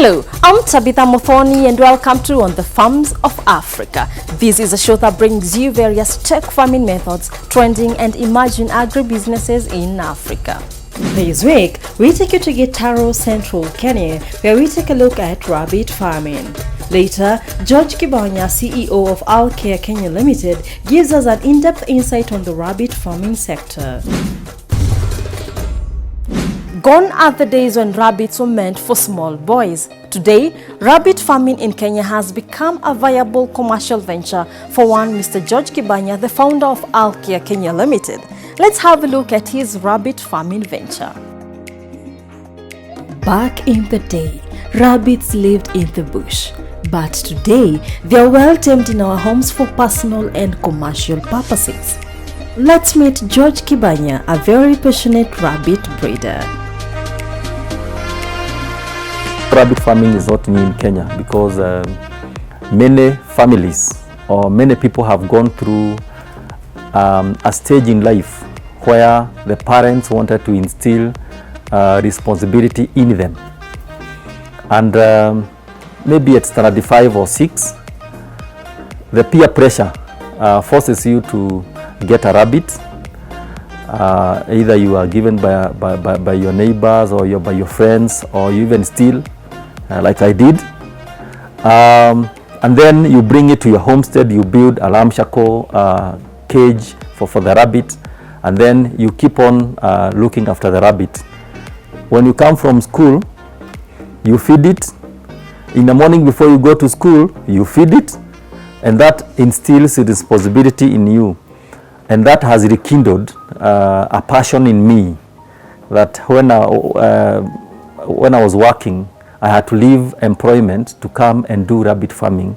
Hello, I'm Tabitha Mothoni and welcome to On the Farms of Africa. This is a show that brings you various tech farming methods, trending and emerging agribusinesses in Africa. This week, we take you to Gitaro, Central Kenya, where we take a look at rabbit farming. Later, George Kibanya, CEO of Alcare Kenya Ltd, gives us an in-depth insight on the rabbit farming sector. Gone are the days when rabbits were meant for small boys. Today, rabbit farming in Kenya has become a viable commercial venture for one Mr. George Kibanya, the founder of Alcare Kenya Ltd. Let's have a look at his rabbit farming venture. Back in the day, rabbits lived in the bush. But today, they are well tamed in our homes for personal and commercial purposes. Let's meet George Kibanya, a very passionate rabbit breeder. Rabbit farming is not new in Kenya because many families or many people have gone through a stage in life where the parents wanted to instill responsibility in them. And maybe at standard 5 or 6, the peer pressure forces you to get a rabbit. Either you are given by your neighbors or by your friends, or you even steal, like I did. And then you bring it to your homestead, you build a ramshackle cage for the rabbit, and then you keep on looking after the rabbit. When you come from school, you feed it. In the morning before you go to school, you feed it, and that instills a responsibility in you. And that has rekindled a passion in me that when I was working, I had to leave employment to come and do rabbit farming,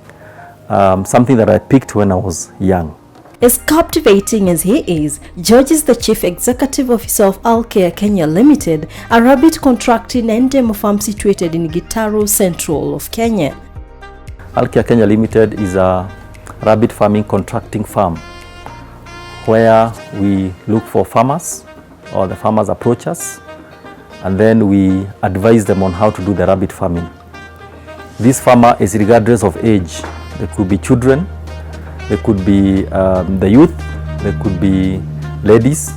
something that I picked when I was young. As captivating as he is, George is the Chief Executive Officer of Alcare Kenya Ltd, a rabbit contracting and demo farm situated in Gitaro, Central of Kenya. Alcare Kenya Ltd is a rabbit farming contracting firm where we look for farmers, or the farmers approach us, and then we advise them on how to do the rabbit farming. This farmer is regardless of age. They could be children, they could be the youth, they could be ladies,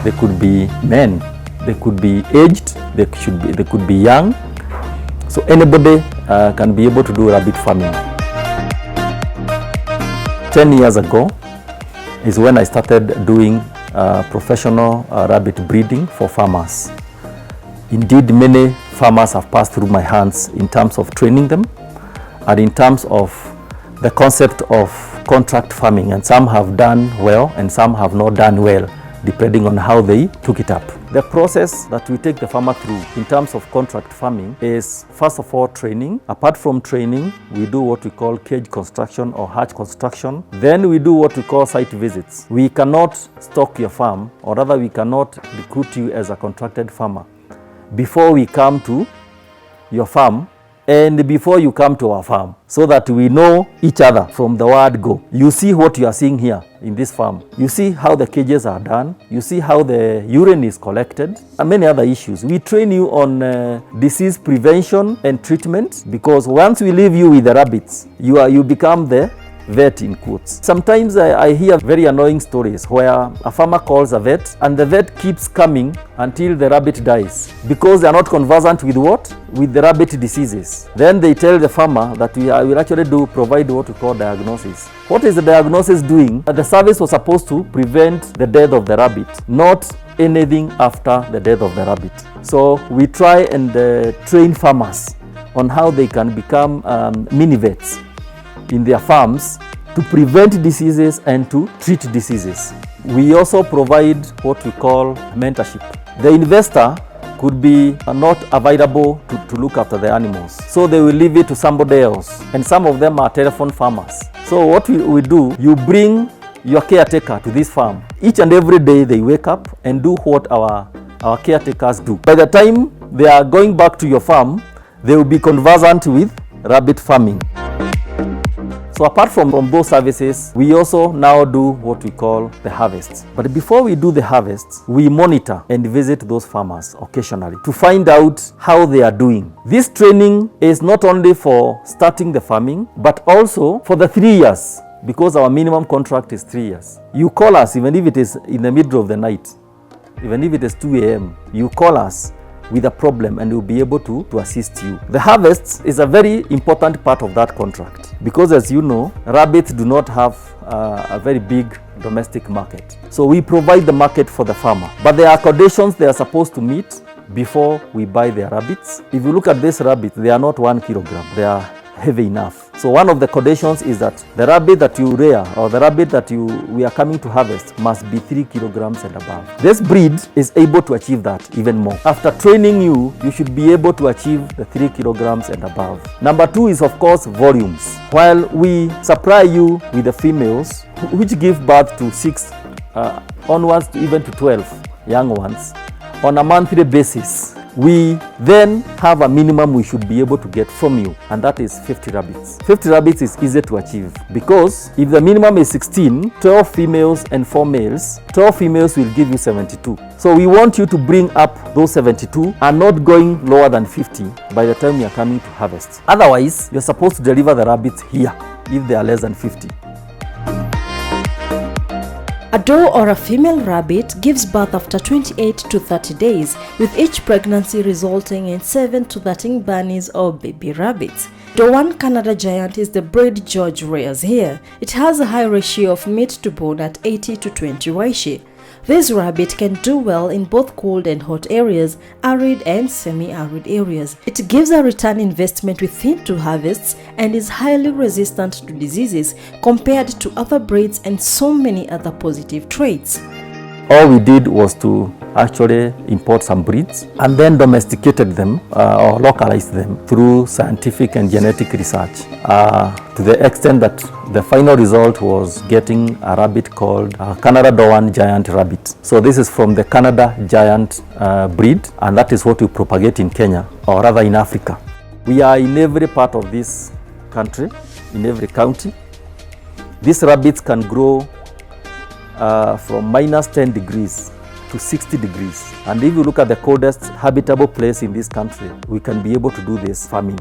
they could be men, they could be aged, they could be young. So anybody can be able to do rabbit farming. 10 years ago is when I started doing professional rabbit breeding for farmers. Indeed, many farmers have passed through my hands in terms of training them and in terms of the concept of contract farming, and some have done well and some have not done well, depending on how they took it up. The process that we take the farmer through in terms of contract farming is, first of all, training. Apart from training, we do what we call cage construction or hatch construction. Then we do what we call site visits. We cannot stock your farm, or rather we cannot recruit you as a contracted farmer before we come to your farm and before you come to our farm, so that we know each other from the word go. You see what you are seeing here in this farm. You see how the cages are done. You see how the urine is collected, and many other issues. We train you on disease prevention and treatment, because once we leave you with the rabbits, you become the vet in quotes. Sometimes I hear very annoying stories where a farmer calls a vet and the vet keeps coming until the rabbit dies because they are not conversant with what? With the rabbit diseases. Then they tell the farmer that we will actually provide what we call diagnosis. What is the diagnosis doing? The service was supposed to prevent the death of the rabbit, not anything after the death of the rabbit. So we try and train farmers on how they can become mini vets in their farms to prevent diseases and to treat diseases. We also provide what we call mentorship. The investor could be not available to look after the animals, so they will leave it to somebody else, and some of them are telephone farmers. So what we do, you bring your caretaker to this farm. Each and every day they wake up and do what our caretakers do. By the time they are going back to your farm, they will be conversant with rabbit farming. So apart from those services, we also now do what we call the harvests. But before we do the harvests, we monitor and visit those farmers occasionally to find out how they are doing. This training is not only for starting the farming, but also for the 3 years, because our minimum contract is 3 years. You call us even if it is in the middle of the night, even if it is 2 a.m., you call us with a problem and we'll be able to assist you. The harvests is a very important part of that contract because, as you know, rabbits do not have a very big domestic market. So we provide the market for the farmer, but there are conditions they are supposed to meet before we buy their rabbits. If you look at this rabbit, they are not 1 kilogram. They are heavy enough. So one of the conditions is that the rabbit that you rear or the rabbit that we are coming to harvest must be 3 kilograms and above. This breed is able to achieve that even more. After training you, you should be able to achieve the 3 kilograms and above. Number 2 is, of course, volumes. While we supply you with the females, which give birth to 6 onwards to even to 12 young ones on a monthly basis, we then have a minimum we should be able to get from you, and that is 50 rabbits. 50 rabbits is easy to achieve because if the minimum is 16, 12 females and 4 males, 12 females will give you 72. So we want you to bring up those 72 and not going lower than 50 by the time you are coming to harvest. Otherwise, you're supposed to deliver the rabbits here if they are less than 50. A doe or a female rabbit gives birth after 28 to 30 days, with each pregnancy resulting in 7 to 13 bunnies or baby rabbits. The one Canada Giant is the breed George rears here. It has a high ratio of meat to bone at 80 to 20 ratio. This rabbit can do well in both cold and hot areas, arid and semi-arid areas. It gives a return investment within 2 harvests and is highly resistant to diseases compared to other breeds and so many other positive traits. All we did was to actually import some breeds and then domesticated them or localized them through scientific and genetic research to the extent that the final result was getting a rabbit called Canada Giant rabbit. So this is from the Canada Giant breed, and that is what we propagate in Kenya, or rather in Africa. We are in every part of this country, in every county. These rabbits can grow from minus 10 degrees to 60 degrees. And if you look at the coldest habitable place in this country, we can be able to do this farming.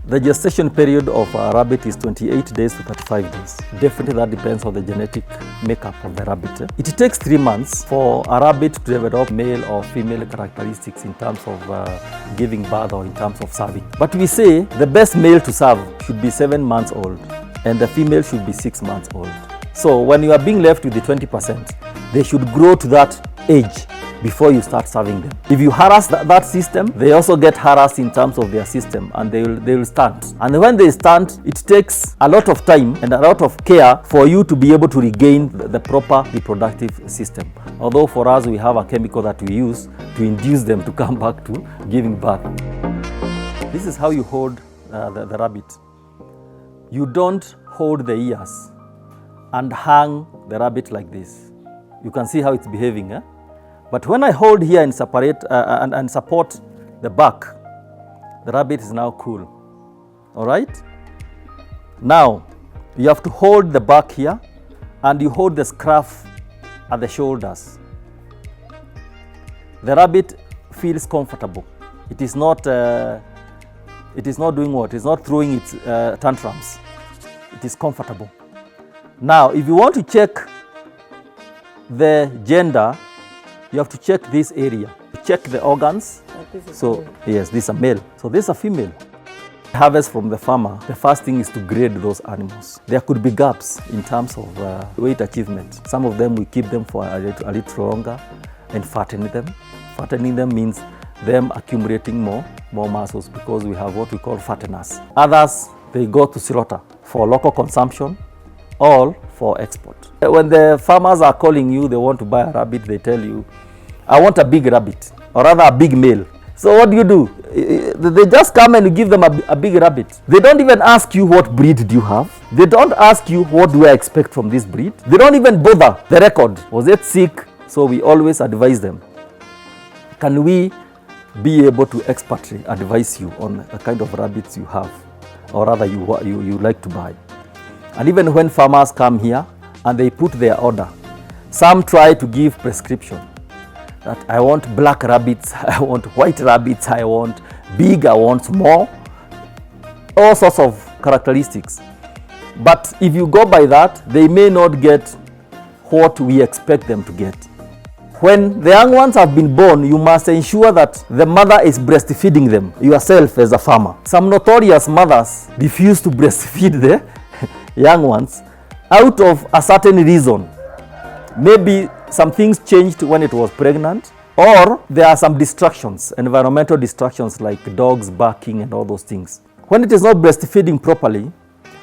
The gestation period of a rabbit is 28 days to 35 days. Definitely that depends on the genetic makeup of the rabbit. It takes 3 months for a rabbit to develop male or female characteristics in terms of giving birth or in terms of serving. But we say the best male to serve should be 7 months old and the female should be 6 months old. So when you are being left with the 20%, they should grow to that age before you start serving them. If you harass that system, they also get harassed in terms of their system and they will stunt. And when they stunt, it takes a lot of time and a lot of care for you to be able to regain the proper reproductive system. Although for us, we have a chemical that we use to induce them to come back to giving birth. This is how you hold the rabbit. You don't hold the ears and hang the rabbit like this. You can see how it's behaving. But when I hold here and separate and support the back, the rabbit is now cool. All right? Now, you have to hold the back here and you hold the scruff at the shoulders. The rabbit feels comfortable. It is not doing what? It's not throwing its tantrums. It is comfortable. Now, if you want to check the gender, you have to check this area. Check the organs. So, yes, this is a male. So, this is a female. Harvest from the farmer, the first thing is to grade those animals. There could be gaps in terms of weight achievement. Some of them we keep them for a little longer and fatten them. Fattening them means them accumulating more muscles because we have what we call fatteners. Others, they go to slaughter for local consumption, all for export. When the farmers are calling you, they want to buy a rabbit, they tell you, I want a big rabbit, or rather a big male. So what do? They just come and give them a big rabbit. They don't even ask you what breed do you have. They don't ask you what do I expect from this breed. They don't even bother the record. Was it sick? So we always advise them. Can we be able to expertly advise you on the kind of rabbits you have, or rather you like to buy? And even when farmers come here and they put their order, some try to give prescription that I want black rabbits, I want white rabbits, I want big, I want small, all sorts of characteristics. But if you go by that, they may not get what we expect them to get. When the young ones have been born, you must ensure that the mother is breastfeeding them, yourself as a farmer. Some notorious mothers refuse to breastfeed the young ones out of a certain reason. Maybe some things changed when it was pregnant, or there are some distractions, environmental distractions like dogs barking and all those things. When it is not breastfeeding properly,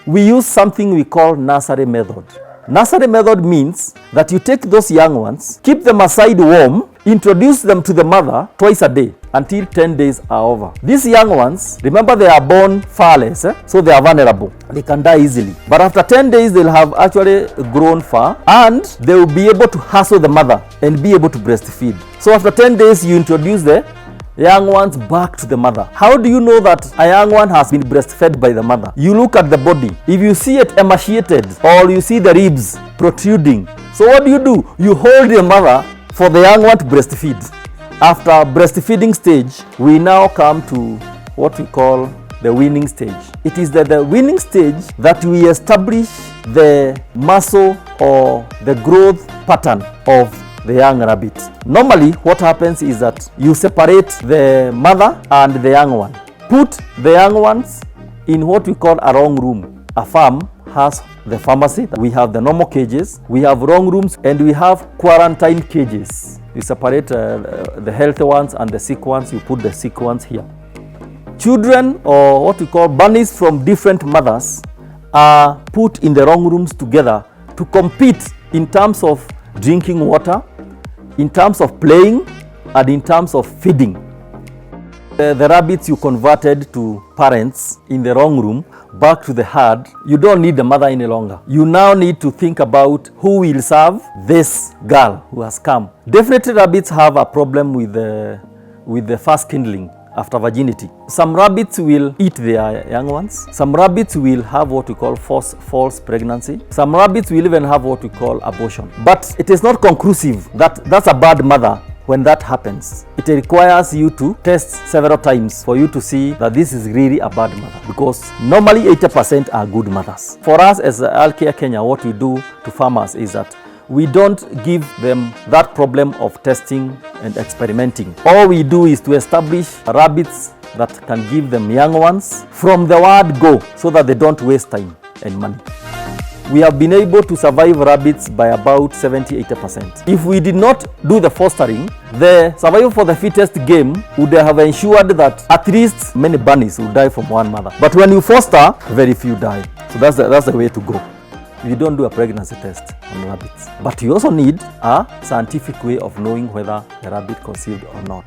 we use something we call nursery method. Nursery method means that you take those young ones, keep them aside warm, introduce them to the mother twice a day until 10 days are over. These young ones, remember they are born farless, so they are vulnerable. They can die easily. But after 10 days, they'll have actually grown far and they will be able to hustle the mother and be able to breastfeed. So after 10 days, you introduce the young ones back to the mother. How do you know that a young one has been breastfed by the mother? You look at the body. If you see it emaciated or you see the ribs protruding, so what do? You hold the mother for the young one to breastfeed. After breastfeeding stage, we now come to what we call the weaning stage. It is the weaning stage that we establish the muscle or the growth pattern of the young rabbit. Normally, what happens is that you separate the mother and the young one. Put the young ones in what we call a wrong room. A farm has the pharmacy. We have the normal cages, we have wrong rooms, and we have quarantine cages. You separate the healthy ones and the sick ones. You put the sick ones here. Children, or what we call bunnies from different mothers, are put in the wrong rooms together to compete in terms of drinking water, in terms of playing, and in terms of feeding. The rabbits you converted to parents in the wrong room, back to the herd, you don't need the mother any longer. You now need to think about who will serve this girl who has come. Definitely rabbits have a problem with the fast kindling after virginity. Some rabbits will eat their young ones. Some rabbits will have what we call false pregnancy. Some rabbits will even have what we call abortion. But it is not conclusive that that's a bad mother. When that happens, it requires you to test several times for you to see that this is really a bad mother, because normally 80% are good mothers. For us as Alcare Kenya, what we do to farmers is that we don't give them that problem of testing and experimenting. All we do is to establish rabbits that can give them young ones from the word go, so that they don't waste time and money. We have been able to survive rabbits by about 70-80%. If we did not do the fostering, the survival for the fittest game would have ensured that at least many bunnies would die from one mother. But when you foster, very few die. So that's the way to go. You don't do a pregnancy test on rabbits. But you also need a scientific way of knowing whether the rabbit conceived or not.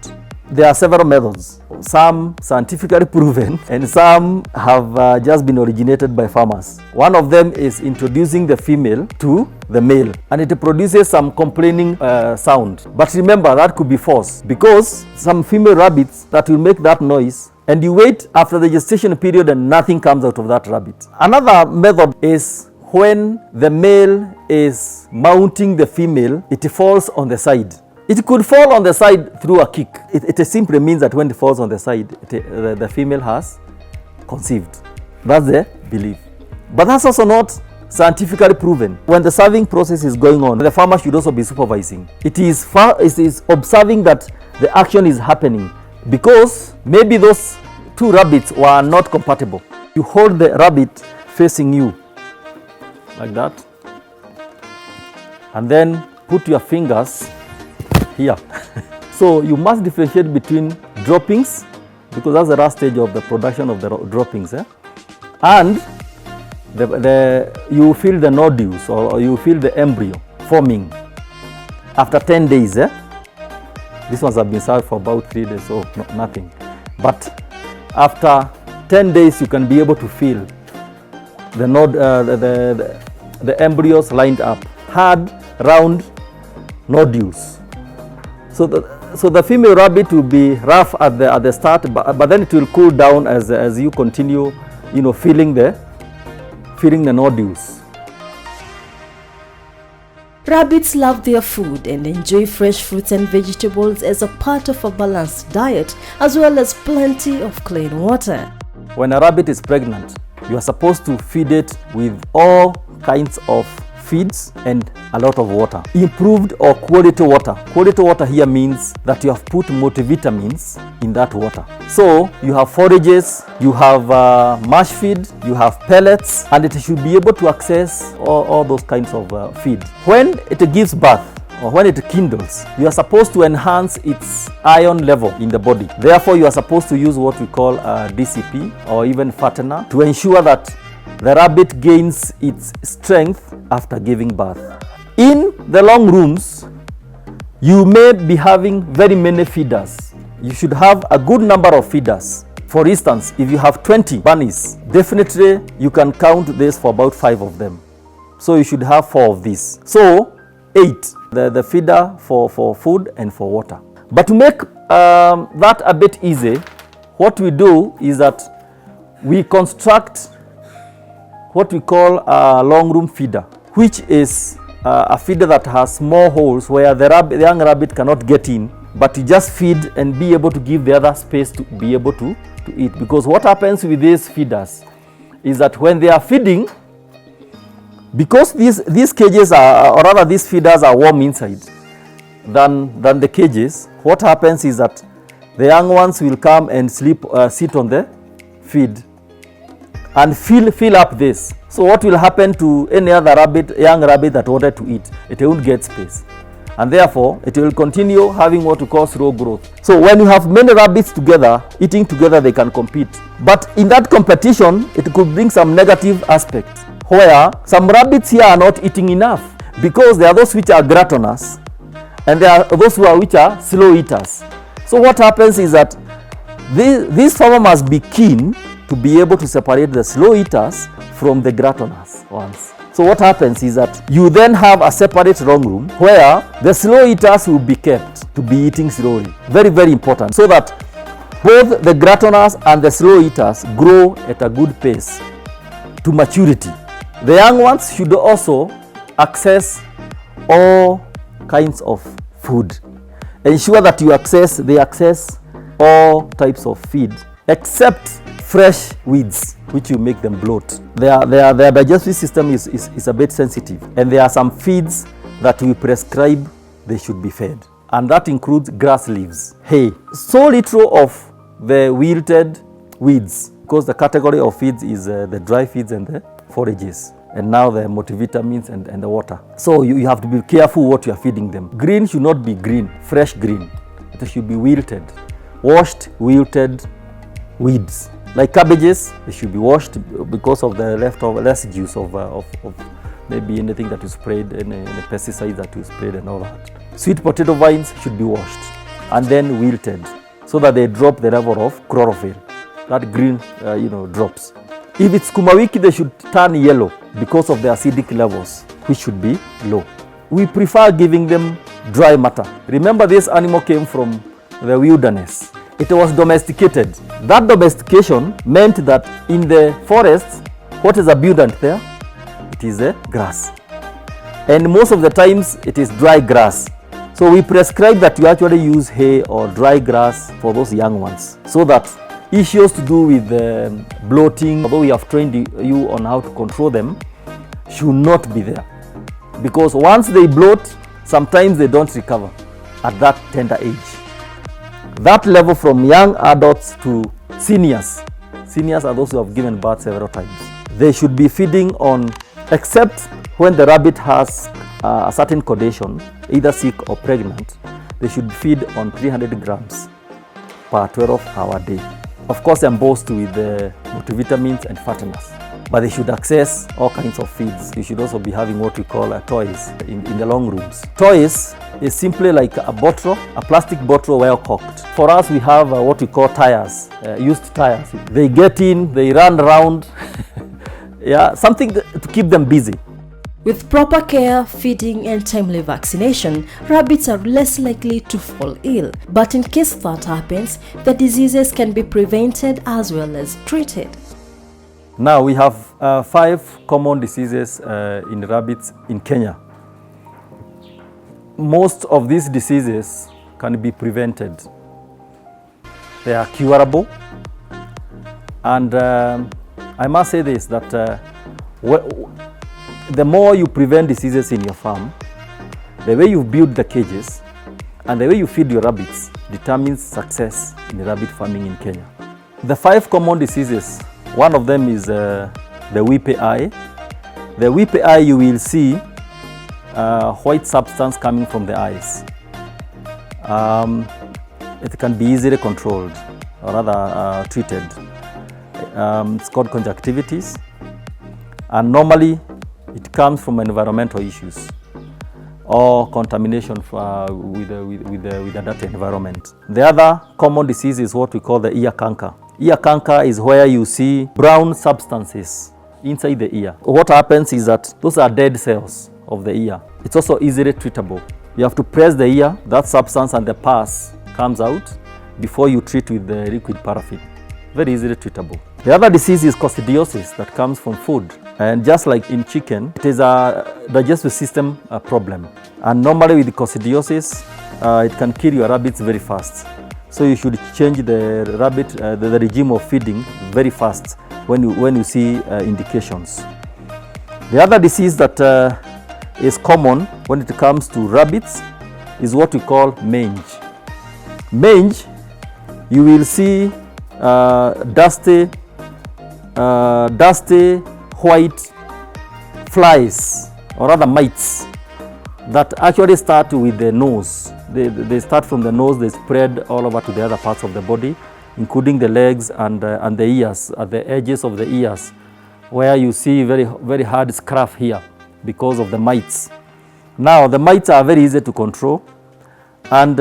There are several methods, some scientifically proven and some have just been originated by farmers. One of them is introducing the female to the male, and it produces some complaining sound. But remember, that could be false, because some female rabbits that will make that noise, and you wait after the gestation period and nothing comes out of that rabbit. Another method is when the male is mounting the female, it falls on the side. It could fall on the side through a kick. It simply means that when it falls on the side, the female has conceived. That's the belief. But that's also not scientifically proven. When the serving process is going on, the farmer should also be supervising. It is observing that the action is happening, because maybe those two rabbits were not compatible. You hold the rabbit facing you like that, and then put your fingers here. So you must differentiate between droppings, because that's the last stage of the production of the droppings, and you feel the nodules, or you feel the embryo forming after 10 days. These ones have been served for about 3 days, so nothing. But after 10 days, you can be able to feel the embryos lined up, hard, round nodules. So the female rabbit will be rough at the start, but then it will cool down as you continue, feeling filling the nodules. Rabbits love their food and enjoy fresh fruits and vegetables as a part of a balanced diet, as well as plenty of clean water. When a rabbit is pregnant, you are supposed to feed it with all kinds of feeds and a lot of water. Improved or quality water. Quality water here means that you have put multivitamins in that water. So you have forages, you have mash feed, you have pellets, and it should be able to access all those kinds of feed. When it gives birth, or when it kindles, you are supposed to enhance its iron level in the body. Therefore, you are supposed to use what we call DCP or even fattener to ensure that the rabbit gains its strength after giving birth. In the long rooms, you may be having very many feeders. You should have a good number of feeders. For instance, if you have 20 bunnies, definitely you can count this for about 5 of them. So you should have 4 of these. So 8, the feeder for food and for water. But to make that a bit easy, what we do is that we construct what we call a long room feeder, which is a feeder that has small holes where the young rabbit cannot get in, but you just feed and be able to give the other space to be able to eat. Because what happens with these feeders is that when they are feeding, because these cages are, or rather these feeders are warm inside than the cages, what happens is that the young ones will come and sit on the feed and fill up this. So what will happen to any other young rabbit that wanted to eat? It won't get space, and therefore it will continue having what we call slow growth. So when you have many rabbits together, eating together, they can compete. But in that competition, it could bring some negative aspects, where some rabbits here are not eating enough, because there are those which are gluttonous, and there are those which are slow eaters. So what happens is that this farmer must be keen to be able to separate the slow eaters from the gluttonous ones. So what happens is that you then have a separate long room where the slow eaters will be kept to be eating slowly. Very, very important, so that both the gluttonous and the slow eaters grow at a good pace to maturity. The young ones should also access all kinds of food. Ensure that they access all types of feed except fresh weeds, which will make them bloat. Their digestive system is a bit sensitive, and there are some feeds that we prescribe they should be fed, and that includes grass leaves, hay. So little of the wilted weeds, because the category of feeds is the dry feeds and the forages, and now the multivitamins and the water. So you have to be careful what you are feeding them. Green should not be green, fresh green. It should be wilted, washed wilted weeds. Like cabbages, they should be washed because of the leftover residues of maybe anything that you sprayed, any pesticides that you sprayed and all that. Sweet potato vines should be washed and then wilted so that they drop the level of chlorophyll. That green, drops. If it's kumawiki, they should turn yellow because of the acidic levels, which should be low. We prefer giving them dry matter. Remember, this animal came from the wilderness. It was domesticated. That domestication meant that in the forests, what is abundant there? It is a grass. And most of the times, it is dry grass. So we prescribe that you actually use hay or dry grass for those young ones, so that issues to do with bloating, although we have trained you on how to control them, should not be there. Because once they bloat, sometimes they don't recover at that tender age. That level from young adults to seniors. Seniors are those who have given birth several times. They should be feeding on, except when the rabbit has a certain condition, either sick or pregnant, they should feed on 300 grams per 12-hour day. Of course, embossed with the multivitamins and fatteners. But they should access all kinds of feeds. You should also be having what we call toys in the long rooms. Toys is simply like a bottle, a plastic bottle well corked. For us, we have what we call tires, used tires. They get in, they run around, something to keep them busy. With proper care, feeding and timely vaccination, rabbits are less likely to fall ill. But in case that happens, the diseases can be prevented as well as treated. Now we have 5 common diseases in rabbits in Kenya. Most of these diseases can be prevented. They are curable, and I must say this, that the more you prevent diseases in your farm, the way you build the cages and the way you feed your rabbits determines success in rabbit farming in Kenya. The 5 common diseases, one of them is the weepy eye. The weepy eye, you will see white substance coming from the eyes. It can be easily controlled, or rather treated. It's called conjunctivitis, and normally it comes from environmental issues or contamination with a dirty environment. The other common disease is what we call the ear canker. Ear canker is where you see brown substances inside the ear. What happens is that those are dead cells of the ear. It's also easily treatable. You have to press the ear, that substance and the pus comes out before you treat with the liquid paraffin. Very easily treatable. The other disease is coccidiosis that comes from food. And just like in chicken, it is a digestive system problem. And normally with coccidiosis, it can kill your rabbits very fast. So you should change the rabbit, the regime of feeding very fast when you see indications. The other disease that is common when it comes to rabbits is what we call mange. Mange, you will see dusty white flies, or rather mites, that actually start with the nose. They start from the nose, they spread all over to the other parts of the body, including the legs and the ears, at the edges of the ears, where you see very hard scruff here because of the mites. Now, the mites are very easy to control. And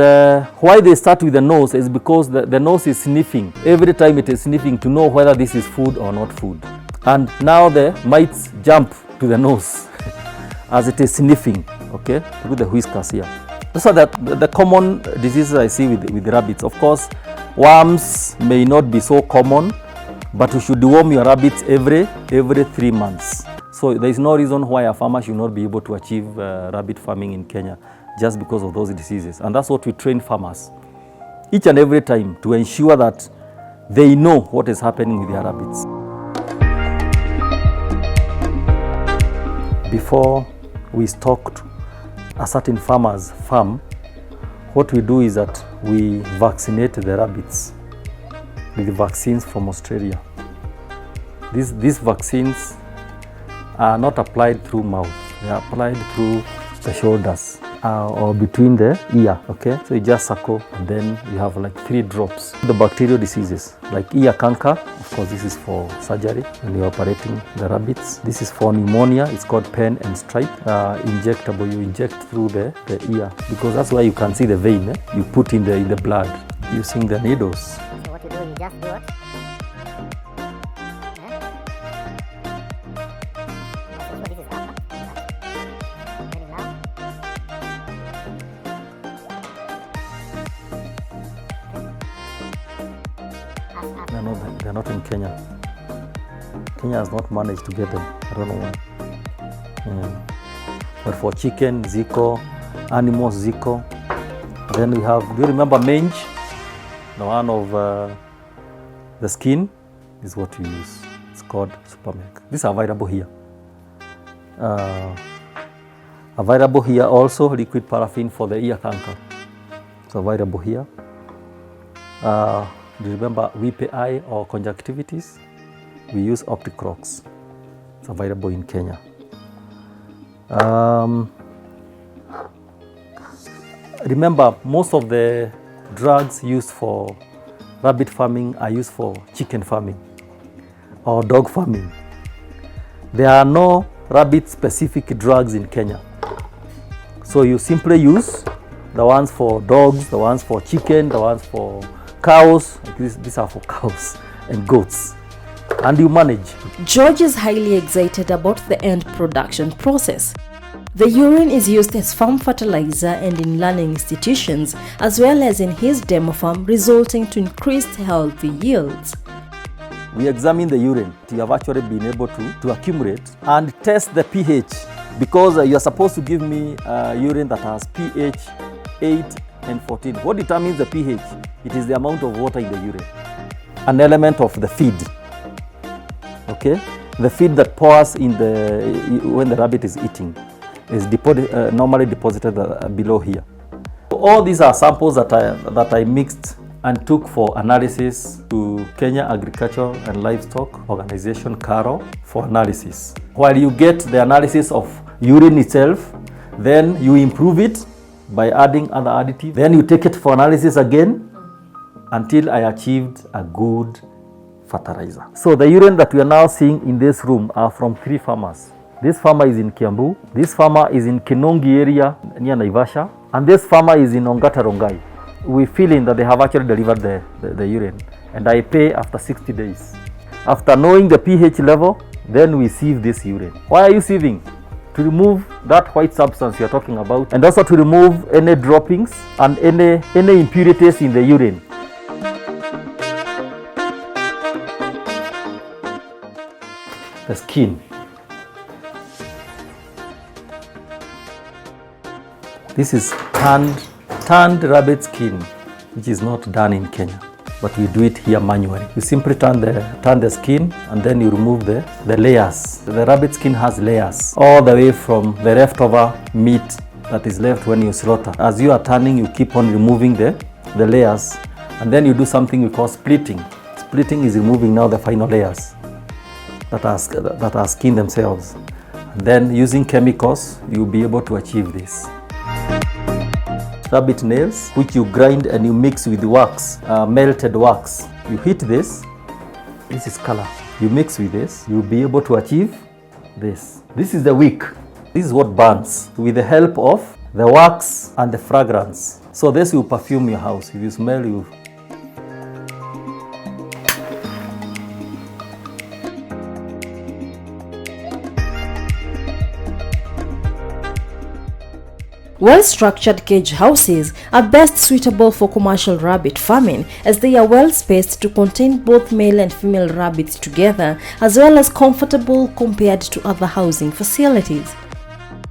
why they start with the nose is because the nose is sniffing. Every time it is sniffing to know whether this is food or not food. And now the mites jump to the nose as it is sniffing, okay, through the whiskers here. Those are the common diseases I see with rabbits. Of course, worms may not be so common, but you should deworm your rabbits every 3 months. So there is no reason why a farmer should not be able to achieve rabbit farming in Kenya, just because of those diseases. And that's what we train farmers each and every time, to ensure that they know what is happening with their rabbits. Before we stock a certain farmer's farm, what we do is that we vaccinate the rabbits with vaccines from Australia. These vaccines are not applied through mouth, they are applied through the shoulders. Or between the ear, okay? So you just suckle, and then you have like 3 drops. The bacterial diseases, like ear canker, of course this is for surgery when you're operating the rabbits. This is for pneumonia, it's called pen and stripe. Injectable, you inject through the ear, because that's where you can see the vein, you put in the blood using the needles. So what you do, you just do it. They're not in Kenya. Kenya has not managed to get them. I don't know why. But for chicken, Ziko, animals, Ziko. Then we have, do you remember mange? The one of the skin is what we use. It's called super milk. These are available here. Available here also liquid paraffin for the ear canker. It's available here. Do you remember weepy eye or conjunctivitis? We use optic rocks. It's available in Kenya. Remember, most of the drugs used for rabbit farming are used for chicken farming or dog farming. There are no rabbit-specific drugs in Kenya. So you simply use the ones for dogs, the ones for chicken, the ones for cows. These are for cows and goats, and you manage. George is highly excited about the end production process. The urine is used as farm fertilizer and in learning institutions, as well as in his demo farm, resulting to increased healthy yields. we examine the urine. You have actually been able to accumulate and test the pH, because you are supposed to give me urine that has pH 8 and 14. What determines the pH? It is the amount of water in the urine. An element of the feed, okay? The feed that pours in when the rabbit is eating is normally deposited below here. All these are samples that I mixed and took for analysis to Kenya Agriculture and Livestock Organization, KARO, for analysis. While you get the analysis of urine itself, then you improve it by adding other additives. Then you take it for analysis again until I achieved a good fertilizer. So the urine that we are now seeing in this room are from 3 farmers. This farmer is in Kiambu, this farmer is in Kinongi area near Naivasha, and this farmer is in Ongata Rongai. We feel in that they have actually delivered the urine, and I pay after 60 days. After knowing the pH level, then we sieve this urine. Why are you sieving? To remove that white substance you are talking about, and also to remove any droppings and any impurities in the urine. The skin. This is tanned rabbit skin, which is not done in Kenya, but we do it here manually. You simply turn the skin and then you remove the layers. The rabbit skin has layers all the way from the leftover meat that is left when you slaughter. As you are turning, you keep on removing the layers, and then you do something we call splitting. Splitting is removing now the final layers that are skin themselves. And then using chemicals, you'll be able to achieve this. Rabbit nails, which you grind and you mix with wax, melted wax. You heat this is color. You mix with this, you'll be able to achieve this. This is the wick. This is what burns with the help of the wax and the fragrance. So this will perfume your house. If you smell, you. Well-structured cage houses are best suitable for commercial rabbit farming, as they are well spaced to contain both male and female rabbits together, as well as comfortable compared to other housing facilities.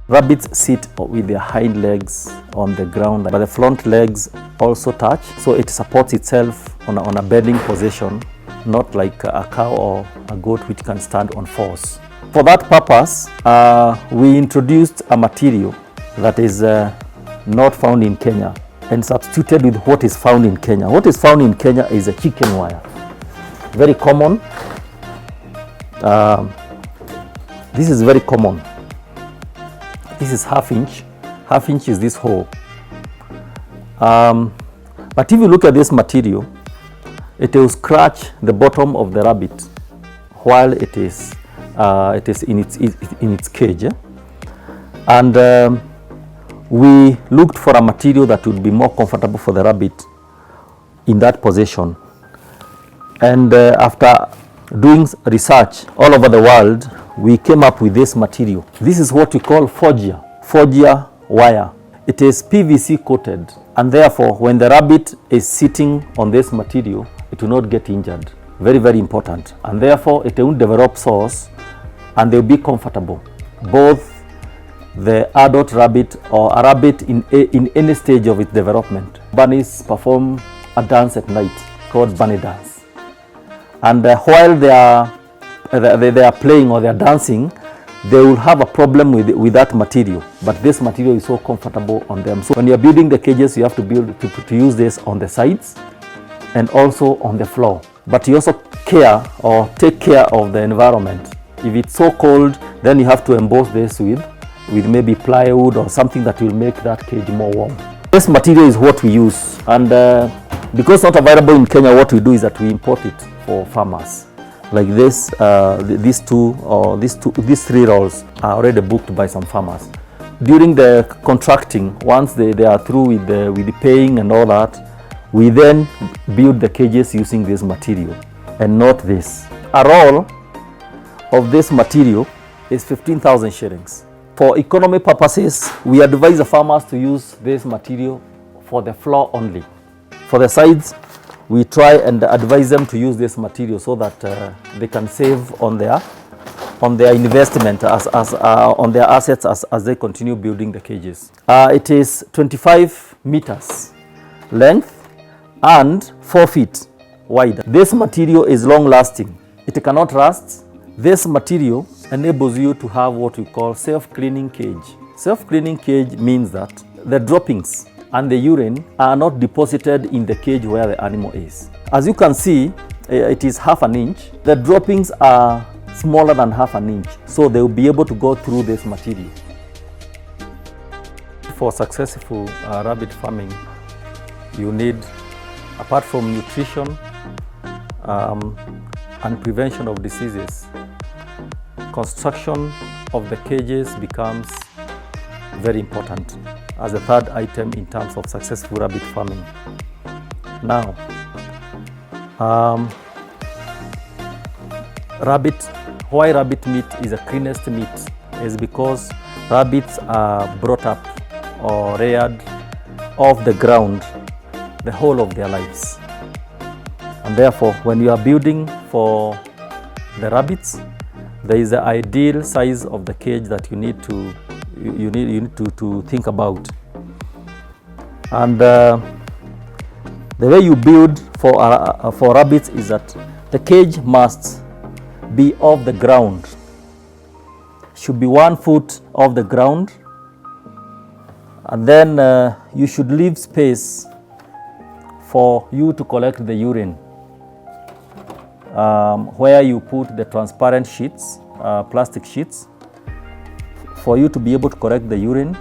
Rabbits sit with their hind legs on the ground, but the front legs also touch, so it supports itself on a bending position, not like a cow or a goat which can stand on fours. For that purpose, we introduced a material that is not found in Kenya and substituted with what is found in Kenya. What is found in Kenya is a chicken wire. Very common. This is very common. This is half inch. Half inch is this hole. But if you look at this material, it will scratch the bottom of the rabbit while it is in its cage. And we looked for a material that would be more comfortable for the rabbit in that position. And after doing research all over the world, we came up with this material. This is what we call Forgia wire. It is PVC coated, and therefore when the rabbit is sitting on this material, it will not get injured. Very, very important. And therefore it won't develop sores, and they'll be comfortable. Both the adult rabbit or a rabbit in any stage of its development. Bunnies perform a dance at night called bunny dance, and while they are playing or they are dancing, they will have a problem with that material, but this material is so comfortable on them. So when you are building the cages, you have to use this on the sides and also on the floor. But you also take care of the environment. If it's so cold, then you have to emboss this with maybe plywood or something that will make that cage more warm. This material is what we use, and because not available in Kenya, what we do is that we import it for farmers. Like this, these 3 rolls are already booked by some farmers. During the contracting, once they are through with the paying and all that, we then build the cages using this material. And note this, a roll of this material is 15,000 shillings. For economy purposes, we advise the farmers to use this material for the floor only. For the sides, we try and advise them to use this material so that they can save on their investment on their assets as they continue building the cages. It is 25 meters length and 4 feet wide. This material is long lasting. It cannot rust. This material enables you to have what we call self-cleaning cage. Self-cleaning cage means that the droppings and the urine are not deposited in the cage where the animal is. As you can see, it is half an inch. The droppings are smaller than half an inch, so they will be able to go through this material. For successful rabbit farming, you need, apart from nutrition and prevention of diseases, construction of the cages becomes very important as a third item in terms of successful rabbit farming. Now, why rabbit meat is the cleanest meat is because rabbits are brought up or reared off the ground the whole of their lives. And therefore, when you are building for the rabbits, there is the ideal size of the cage that you need to think about. And the way you build for rabbits is that the cage must be off the ground. Should be 1 foot off the ground, and then you should leave space for you to collect the urine, where you put the transparent sheets, plastic sheets, for you to be able to collect the urine,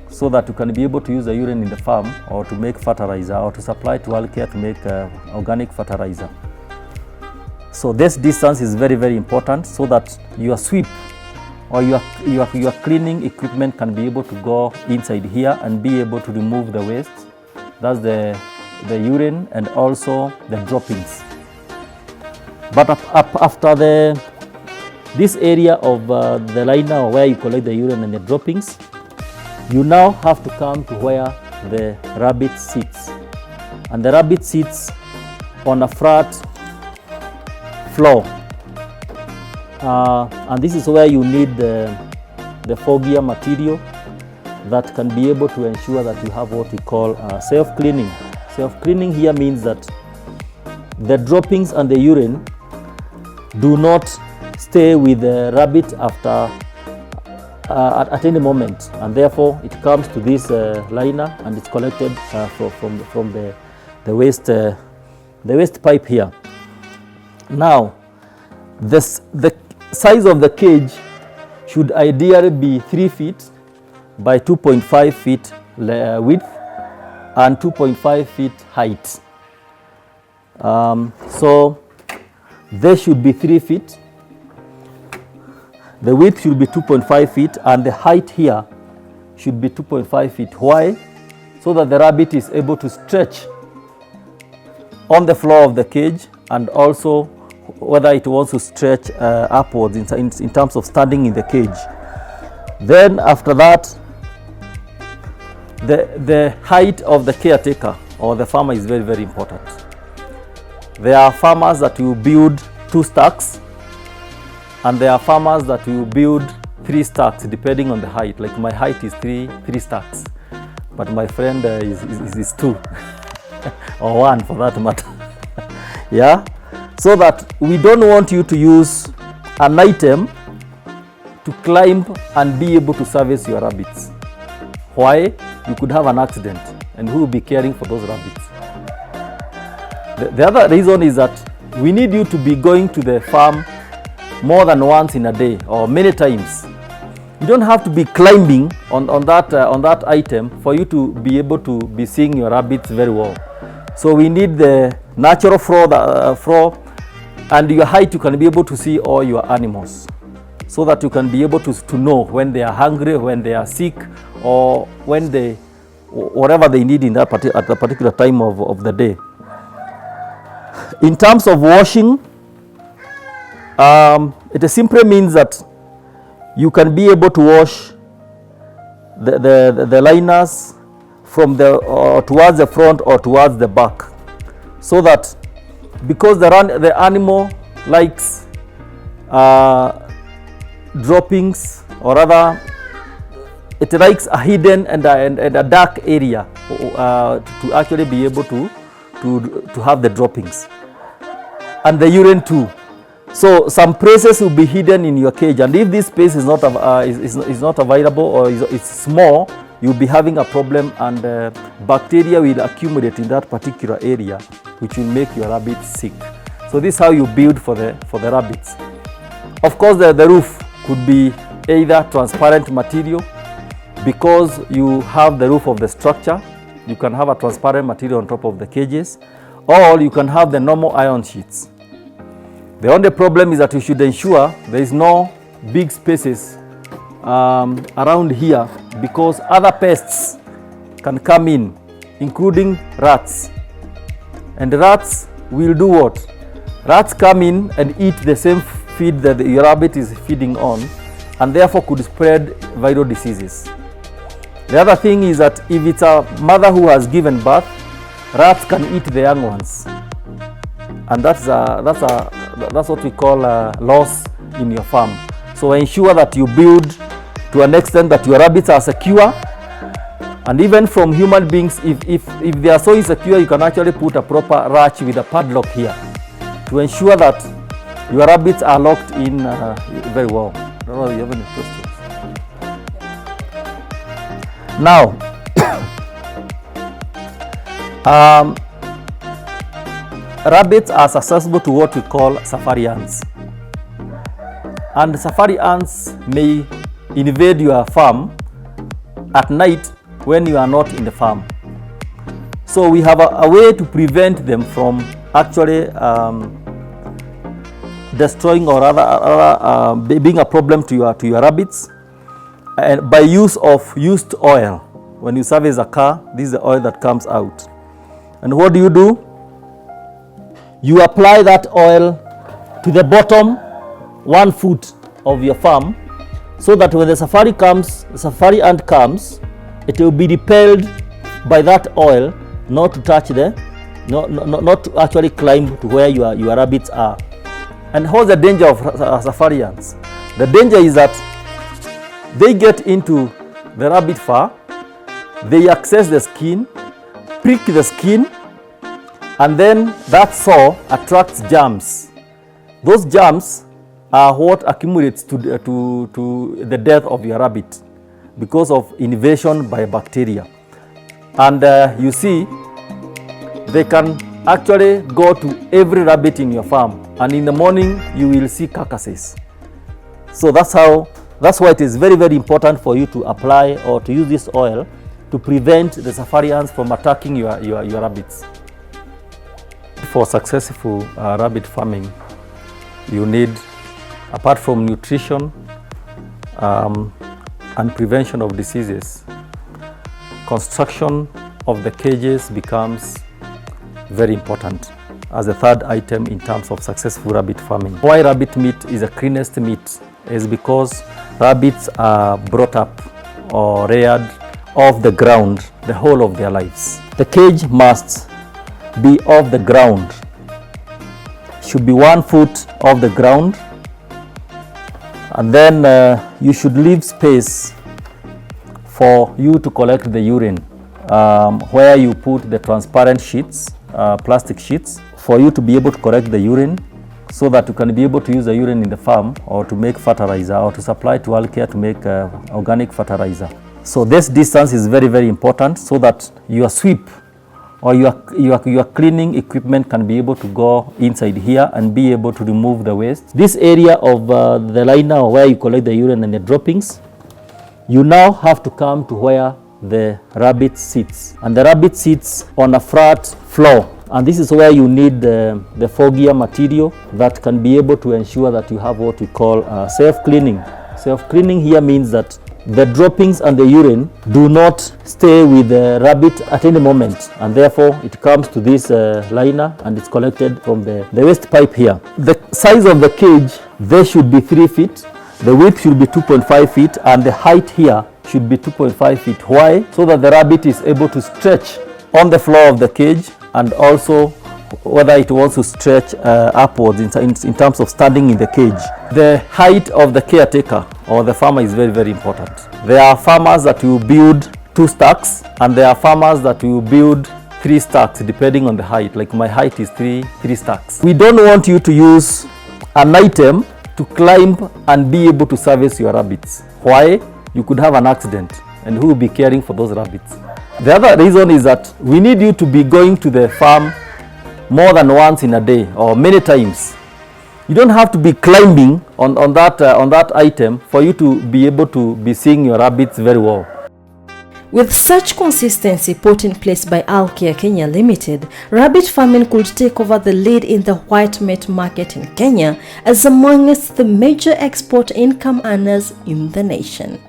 so that you can be able to use the urine in the farm or to make fertilizer or to supply to Alcare to make organic fertilizer. So this distance is very, very important so that your sweep or your cleaning equipment can be able to go inside here and be able to remove the waste. That's the urine and also the droppings. But after this area of the liner where you collect the urine and the droppings, you now have to come to where the rabbit sits. And the rabbit sits on a flat floor. And this is where you need the foggier material that can be able to ensure that you have what we call self-cleaning. Self-cleaning here means that the droppings and the urine do not stay with the rabbit after at any moment, and therefore it comes to this liner and it's collected from the waste pipe here. Now, the size of the cage should ideally be 3 feet by 2.5 feet width and 2.5 feet height. So they should be 3 feet. The width should be 2.5 feet and the height here should be 2.5 feet. Why? So that the rabbit is able to stretch on the floor of the cage, and also whether it wants to stretch upwards in terms of standing in the cage. Then after that, the height of the caretaker or the farmer is very, very important. There are farmers that will build 2 stacks, and there are farmers that will build 3 stacks depending on the height. Like my height is 3 stacks, but my friend is 2 or 1 for that matter. Yeah, so that we don't want you to use an item to climb and be able to service your rabbits. Why? You could have an accident, and who will be caring for those rabbits? The other reason is that we need you to be going to the farm more than once in a day or many times. You don't have to be climbing on that item for you to be able to be seeing your rabbits very well. So we need the natural floor and your height. You can be able to see all your animals, so that you can be able to know when they are hungry, when they are sick, or when whatever they need in at a particular time of the day. In terms of washing, it simply means that you can be able to wash the liners from towards the front or towards the back. so that because the animal likes droppings, or rather it likes a hidden and a dark area to actually be able to have the droppings, and the urine too. So some places will be hidden in your cage, and if this space is not available, or it's small, you'll be having a problem, and bacteria will accumulate in that particular area, which will make your rabbits sick. So this is how you build for the rabbits. Of course, the roof could be either transparent material, because you have the roof of the structure. You can have a transparent material on top of the cages, or you can have the normal iron sheets. The only problem is that you should ensure there is no big spaces around here, because other pests can come in, including rats. And rats will do what? Rats come in and eat the same feed that your rabbit is feeding on, and therefore could spread viral diseases. The other thing is that if it's a mother who has given birth, rats can eat the young ones, and that's what we call loss in your farm. So ensure that you build to an extent that your rabbits are secure, and even from human beings, if they are so insecure, you can actually put a proper latch with a padlock here to ensure that your rabbits are locked in very well. I don't know if you have any questions. Now, rabbits are susceptible to what we call safari ants, and safari ants may invade your farm at night when you are not in the farm. So we have a way to prevent them from actually destroying, or rather being a problem to your rabbits, and by use of used oil. When you service a car, this is the oil that comes out. And what do? You apply that oil to the bottom 1 foot of your farm, so that when the safari ant comes, it will be repelled by that oil, not to touch not to actually climb to where your rabbits are. And what's the danger of safari ants? The danger is that they get into the rabbit fur, they access the skin, prick the skin, and then that sore attracts germs. Those germs are what accumulates to the death of your rabbit because of invasion by bacteria. And you see, they can actually go to every rabbit in your farm, and in the morning you will see carcasses. So that's why it is very, very important for you to apply or to use this oil to prevent the safari ants from attacking your rabbits. For successful rabbit farming, you need, apart from nutrition and prevention of diseases, construction of the cages becomes very important as a third item in terms of successful rabbit farming. Why rabbit meat is the cleanest meat is because rabbits are brought up or reared off the ground the whole of their lives. The cage must be off the ground, should be 1 foot off the ground, and then you should leave space for you to collect the urine, where you put the transparent sheets, plastic sheets, for you to be able to collect the urine, so that you can be able to use the urine in the farm or to make fertilizer or to supply to Alcare to make organic fertilizer. So this distance is very, very important, so that your sweep or your cleaning equipment can be able to go inside here and be able to remove the waste. This area of the liner where you collect the urine and the droppings, you now have to come to where the rabbit sits, and the rabbit sits on a flat floor. And this is where you need the foggier material that can be able to ensure that you have what we call self-cleaning. Self-cleaning here means that the droppings and the urine do not stay with the rabbit at any moment, and therefore it comes to this liner and it's collected from the waste pipe here. The size of the cage, they should be 3 feet, the width should be 2.5 feet, and the height here should be 2.5 feet. Why? So that the rabbit is able to stretch on the floor of the cage, and also whether it wants to stretch upwards in terms of standing in the cage. The height of the caretaker or the farmer is very, very important. There are farmers that will build 2 stacks, and there are farmers that will build 3 stacks depending on the height. Like my height is 3 stacks. We don't want you to use an item to climb and be able to service your rabbits. Why? You could have an accident, and who will be caring for those rabbits? The other reason is that we need you to be going to the farm more than once in a day or many times. You don't have to be climbing on that item for you to be able to be seeing your rabbits very well. With such consistency put in place by Alcare Kenya Ltd, rabbit farming could take over the lead in the white meat market in Kenya as amongst the major export income earners in the nation.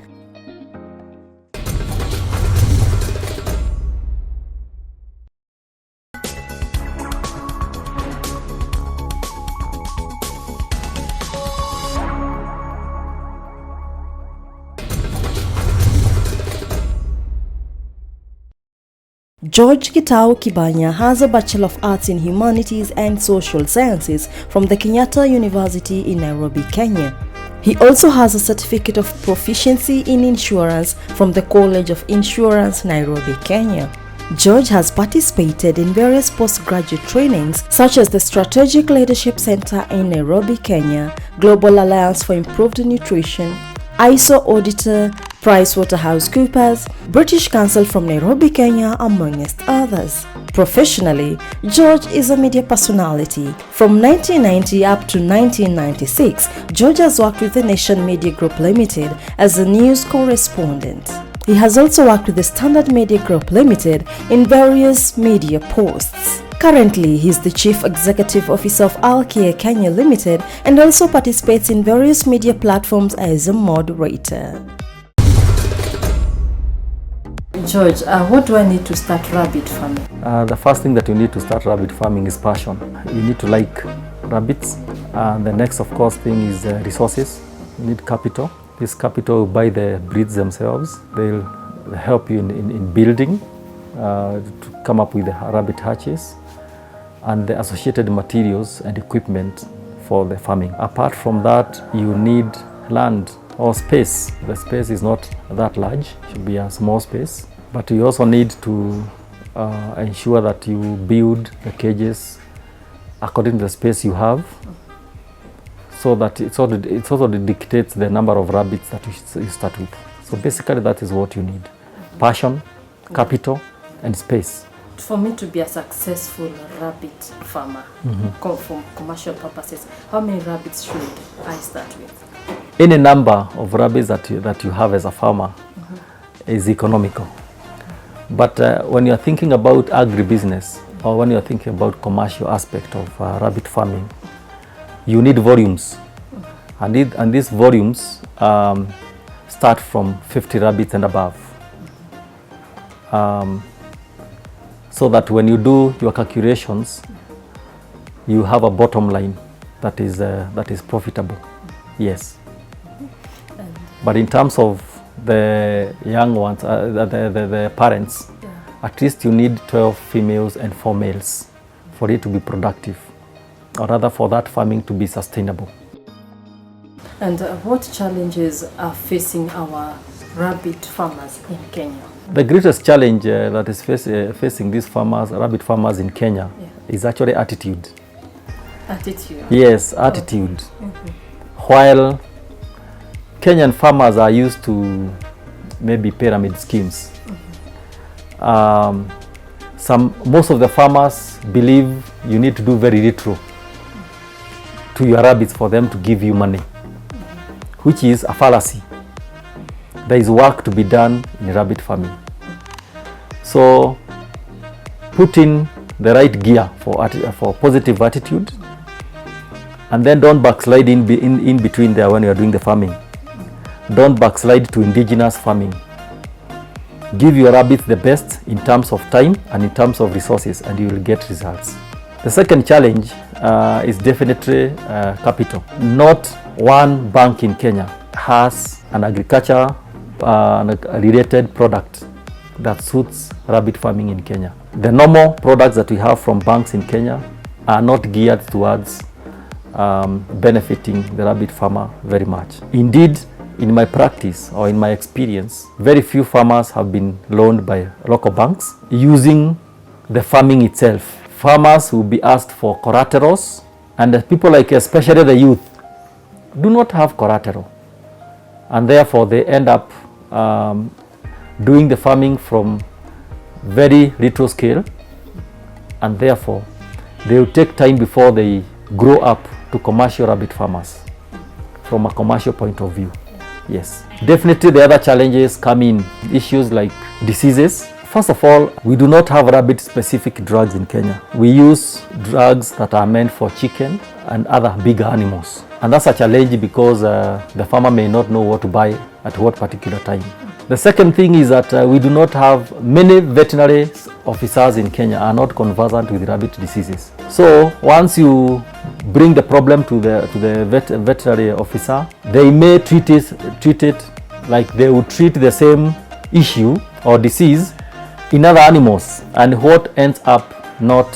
George Kibanya has a Bachelor of Arts in Humanities and Social Sciences from the Kenyatta University in Nairobi, Kenya. He also has a Certificate of Proficiency in Insurance from the College of Insurance, Nairobi, Kenya. George has participated in various postgraduate trainings such as the Strategic Leadership Center in Nairobi, Kenya, Global Alliance for Improved Nutrition, ISO Auditor, PricewaterhouseCoopers, British Council from Nairobi, Kenya, amongst others. Professionally, George is a media personality. From 1990 up to 1996, George has worked with the Nation Media Group Ltd as a news correspondent. He has also worked with the Standard Media Group Ltd in various media posts. Currently, he is the Chief Executive Officer of Alcare Kenya Ltd and also participates in various media platforms as a moderator. George, what do I need to start rabbit farming? The first thing that you need to start rabbit farming is passion. You need to like rabbits. The next, of course, thing is resources. You need capital. This capital will buy the breeds themselves. They'll help you in building to come up with the rabbit hatches and the associated materials and equipment for the farming. Apart from that, you need land or space. The space is not that large, it should be a small space. But you also need to ensure that you build the cages according to the space you have, so that it also dictates the number of rabbits that you start with. So basically that is what you need: passion, capital, and space. For me to be a successful rabbit farmer, for commercial purposes, how many rabbits should I start with? Any number of rabbits that you have as a farmer is economical. But when you're thinking about agribusiness or when you're thinking about commercial aspect of rabbit farming, you need volumes. And these volumes start from 50 rabbits and above. So that when you do your calculations, you have a bottom line that is profitable. Yes. But in terms of the young ones, the parents, at least you need 12 females and 4 males for it to be productive, or rather for that farming to be sustainable. And what challenges are facing our rabbit farmers in Kenya? The greatest challenge that is facing these farmers, rabbit farmers in Kenya, is actually attitude. Attitude? Yes, attitude. While Kenyan farmers are used to maybe pyramid schemes, most of the farmers believe you need to do very little to your rabbits for them to give you money, which is a fallacy. There is work to be done in rabbit farming. So put in the right gear for positive attitude, and then don't backslide in between there when you are doing the farming. Don't backslide to indigenous farming. Give your rabbits the best in terms of time and in terms of resources, and you will get results. The second challenge is definitely capital. Not one bank in Kenya has an agriculture related product that suits rabbit farming in Kenya. The normal products that we have from banks in Kenya are not geared towards benefiting the rabbit farmer very much. Indeed, in my practice or in my experience, very few farmers have been loaned by local banks using the farming itself. Farmers will be asked for collaterals, and the people, like especially the youth, do not have collateral, and therefore they end up doing the farming from very little scale, and therefore they will take time before they grow up to commercial rabbit farmers from a commercial point of view. Yes, definitely the other challenges come in issues like diseases. First of all, we do not have rabbit specific drugs in Kenya. We use drugs that are meant for chicken and other bigger animals, and that's a challenge because the farmer may not know what to buy at what particular time. The second thing is that we do not have, many veterinary officers in Kenya are not conversant with rabbit diseases. So once you bring the problem to the veterinary officer, they may treat it like they would treat the same issue or disease in other animals, and what ends up not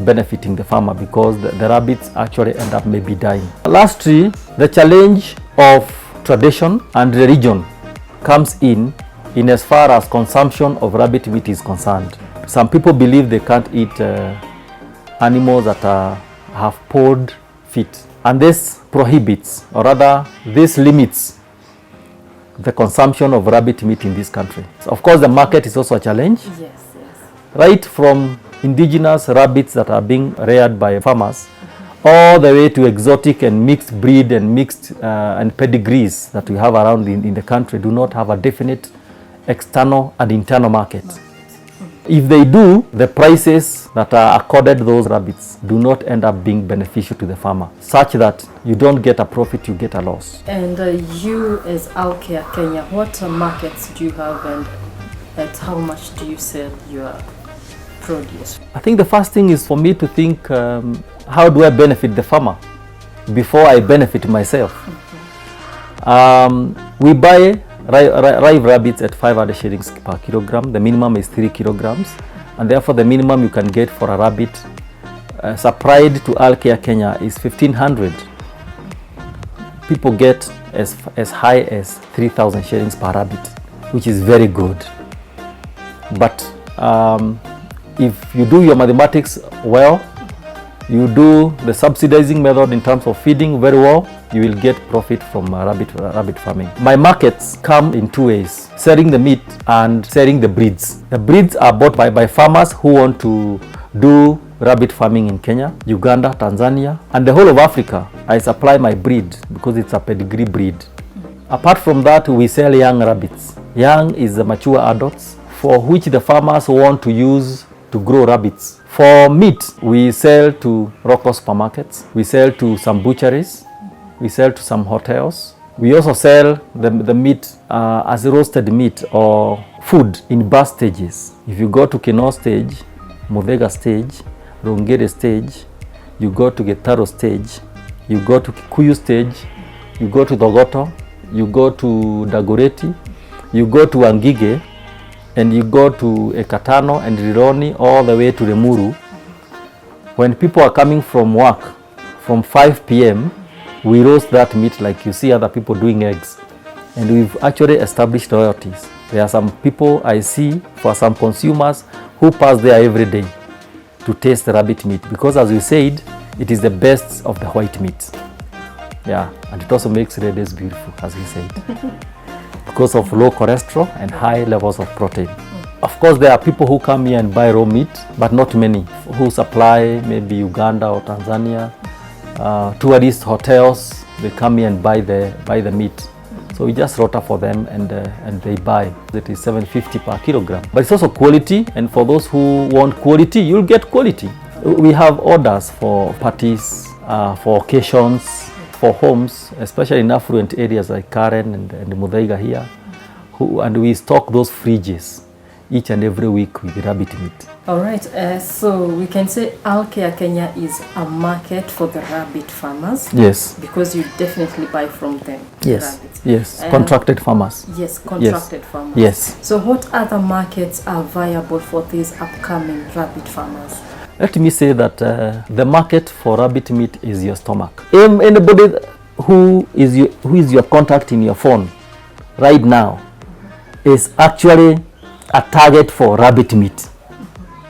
benefiting the farmer because the rabbits actually end up maybe dying. Lastly, the challenge of tradition and religion comes in as far as consumption of rabbit meat is concerned. Some people believe they can't eat animals that have pawed feet, and this prohibits, or rather this limits, the consumption of rabbit meat in this country. So of course the market is also a challenge. Yes. Right from indigenous rabbits that are being reared by farmers, all the way to exotic and mixed breed and mixed and pedigrees that we have around in the country do not have a definite external and internal market. If they do, the prices that are accorded those rabbits do not end up being beneficial to the farmer, such that you don't get a profit, you get a loss. And you as Alcare Kenya, what markets do you have, and at how much do you sell your produce? I think the first thing is for me to think, how do I benefit the farmer before I benefit myself? We buy live rabbits at 500 shillings per kilogram. The minimum is 3 kilograms, and therefore the minimum you can get for a rabbit supplied to Alcare Kenya is 1,500. People get as high as 3,000 shillings per rabbit, which is very good. But if you do your mathematics well, you do the subsidizing method in terms of feeding very well, you will get profit from rabbit farming. My markets come in two ways: selling the meat and selling the breeds. The breeds are bought by farmers who want to do rabbit farming in Kenya, Uganda, Tanzania, and the whole of Africa. I supply my breed because it's a pedigree breed. Apart from that, we sell young rabbits. Young is the mature adults for which the farmers want to use to grow rabbits. For meat, we sell to local supermarkets, we sell to some butcheries, we sell to some hotels. We also sell the meat as roasted meat or food in bus stages. If you go to Kinoo stage, Muthaiga stage, Rongai stage, you go to Gitaro stage, you go to Kikuyu stage, you go to Thogoto, you go to Dagoretti, you go to Angige, and you go to Ekatano and Rironi all the way to Lemuru. When people are coming from work from 5 p.m, we roast that meat like you see other people doing eggs, and we've actually established royalties. There are some people I see, for some consumers, who pass there every day to taste the rabbit meat, because as we said, it is the best of the white meat. Yeah, and it also makes red days beautiful, as we said. Because of low cholesterol and high levels of protein. Of course, there are people who come here and buy raw meat, but not many, who supply maybe Uganda or Tanzania. Tourist hotels, they come here and buy the meat. So we just slaughter for them and they buy. It is 750 per kilogram. But it's also quality, and for those who want quality, you'll get quality. We have orders for parties, for occasions, for homes, especially in affluent areas like Karen and Muthaiga here, and we stock those fridges each and every week with rabbit meat. All right, so we can say Alcare Kenya is a market for the rabbit farmers. Yes. Because you definitely buy from them. Yes. Rabbits. Yes. Contracted farmers. Yes, contracted farmers. Yes. So what other markets are viable for these upcoming rabbit farmers? Let me say that the market for rabbit meat is your stomach. Anybody who is your contact in your phone right now is actually a target for rabbit meat.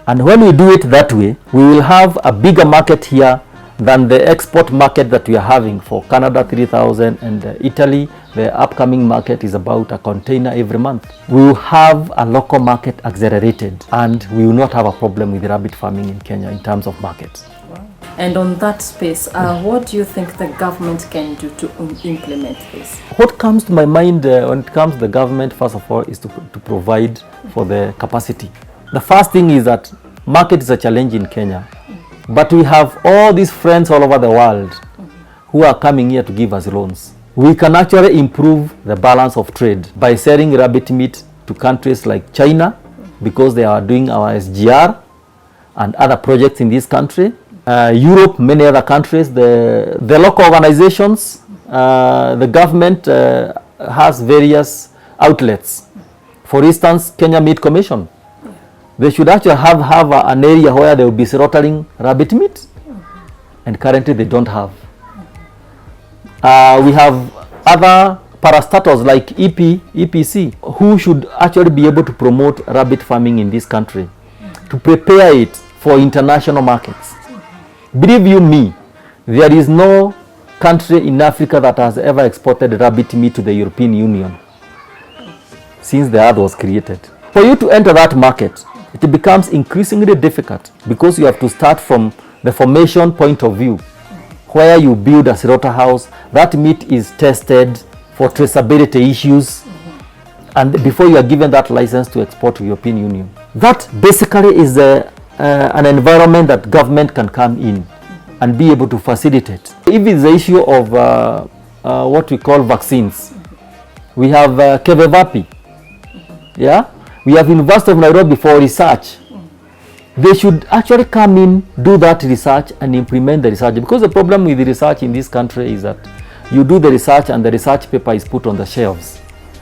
And when we do it that way, we will have a bigger market here than the export market that we are having for Canada 3,000 and Italy. The upcoming market is about a container every month. We will have a local market accelerated, and we will not have a problem with rabbit farming in Kenya in terms of markets. Wow. And on that space, what do you think the government can do to implement this? What comes to my mind when it comes to the government, first of all, is to provide for the capacity. The first thing is that market is a challenge in Kenya, but we have all these friends all over the world who are coming here to give us loans. We can actually improve the balance of trade by selling rabbit meat to countries like China, because they are doing our SGR and other projects in this country. Europe, many other countries, the local organizations, the government has various outlets. For instance, Kenya Meat Commission. They should actually have an area where they will be slaughtering rabbit meat, and currently they don't have. We have other parastatals like EPC, who should actually be able to promote rabbit farming in this country, to prepare it for international markets. Believe you me, there is no country in Africa that has ever exported rabbit meat to the European Union since the earth was created. For you to enter that market, it becomes increasingly difficult, because you have to start from the formation point of view, where you build a slaughterhouse. That meat is tested for traceability issues, and before you are given that license to export to European Union. That basically is an environment that government can come in and be able to facilitate. If it's the issue of what we call vaccines, we have Kevevapi, yeah? We have University of Nairobi for research. They should actually come in, do that research and implement the research, because the problem with the research in this country is that you do the research and the research paper is put on the shelves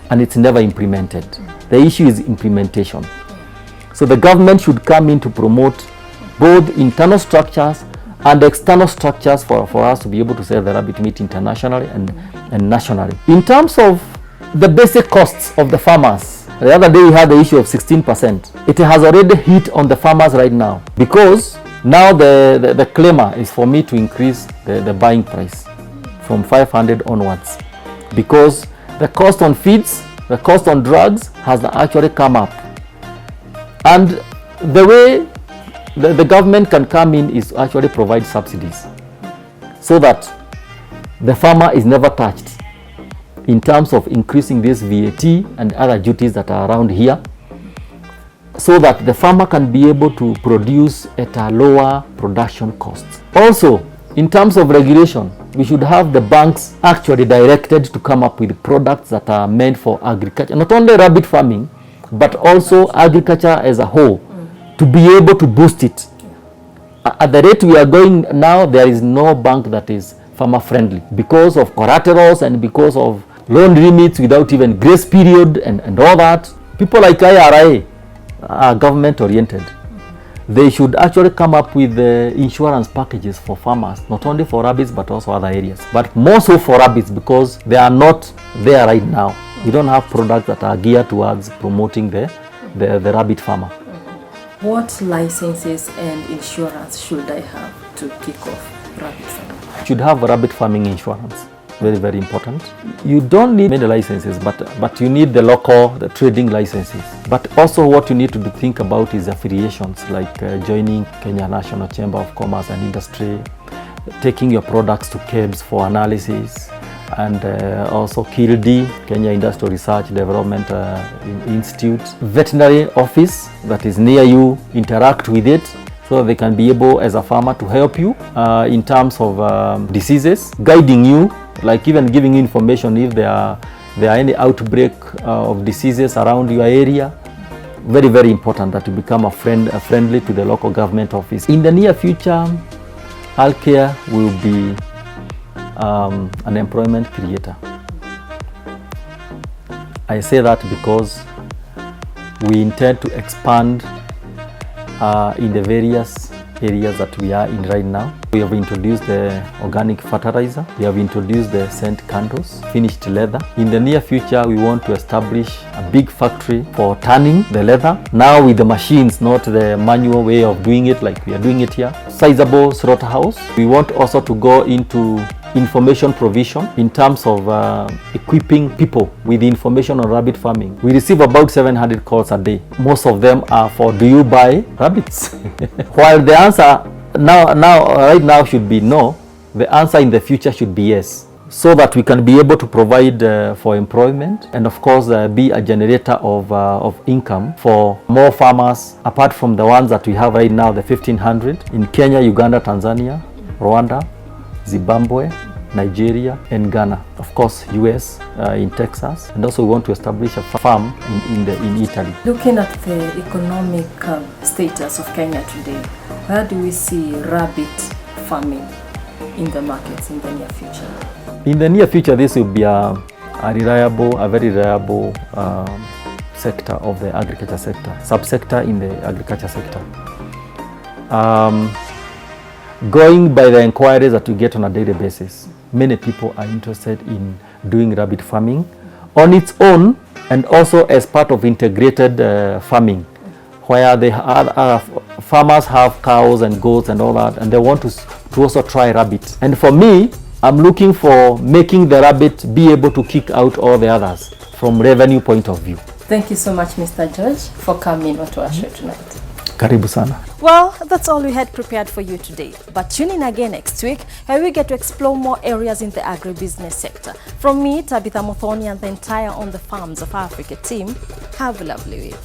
and it's never implemented. The issue is implementation. So the government should come in to promote both internal structures and external structures for us to be able to sell the rabbit meat internationally and nationally. In terms of the basic costs of the farmers, the other day we had the issue of 16%. It has already hit on the farmers right now, because now the claimer is for me to increase the buying price from 500 onwards, because the cost on feeds, the cost on drugs has actually come up. And the way the government can come in is actually provide subsidies, so that the farmer is never touched in terms of increasing this VAT and other duties that are around here, so that the farmer can be able to produce at a lower production cost. Also, in terms of regulation, we should have the banks actually directed to come up with products that are meant for agriculture, not only rabbit farming, but also agriculture as a whole, to be able to boost it. At the rate we are going now, there is no bank that is farmer friendly, because of collaterals and because of loan limits without even grace period and all that. People like IRA are government oriented. They should actually come up with insurance packages for farmers, not only for rabbits but also other areas, but more so for rabbits, because they are not there right now. We don't have products that are geared towards promoting the rabbit farmer. What licenses and insurance should I have to kick off rabbit farming? You should have rabbit farming insurance. Very, very important. You don't need many licenses, but you need the trading licenses. But also what you need to think about is affiliations, like joining Kenya National Chamber of Commerce and Industry, taking your products to KEBS for analysis, and also KILD, Kenya Industrial Research Development Institute, veterinary office that is near you, interact with it, so they can be able, as a farmer, to help you in terms of diseases, guiding you, like even giving you information if there are any outbreak of diseases around your area. Very, very important that you become friendly to the local government office. In the near future, Alcare will be an employment creator. I say that because we intend to expand in the various areas that we are in right now. We have introduced the organic fertilizer, we have introduced the scent candles, finished leather. In the near future, we want to establish a big factory for tanning the leather, now with the machines, not the manual way of doing it like we are doing it here. Sizable slaughterhouse. We want also to go into information provision in terms of equipping people with information on rabbit farming. We receive about 700 calls a day. Most of them are for, do you buy rabbits? While the answer right now should be no, the answer in the future should be yes, so that we can be able to provide for employment and of course be a generator of income for more farmers apart from the ones that we have right now, the 1,500 in Kenya, Uganda, Tanzania, Rwanda, Zimbabwe, Nigeria and Ghana, of course US in Texas, and also we want to establish a farm in Italy. Looking at the economic status of Kenya today, where do we see rabbit farming in the markets in the near future? In the near future, this will be a very reliable sector of the agriculture sector, subsector in the agriculture sector. Going by the inquiries that we get on a daily basis, many people are interested in doing rabbit farming on its own and also as part of integrated farming, where farmers have cows and goats and all that, and they want to also try rabbit. And for me, I'm looking for making the rabbit be able to kick out all the others from revenue point of view. Thank you so much, Mr. George, for coming to our show tonight. Karibu sana. Well, that's all we had prepared for you today. But tune in again next week where we get to explore more areas in the agribusiness sector. From me, Tabitha Muthoni, and the entire On the Farms of Africa team, have a lovely week.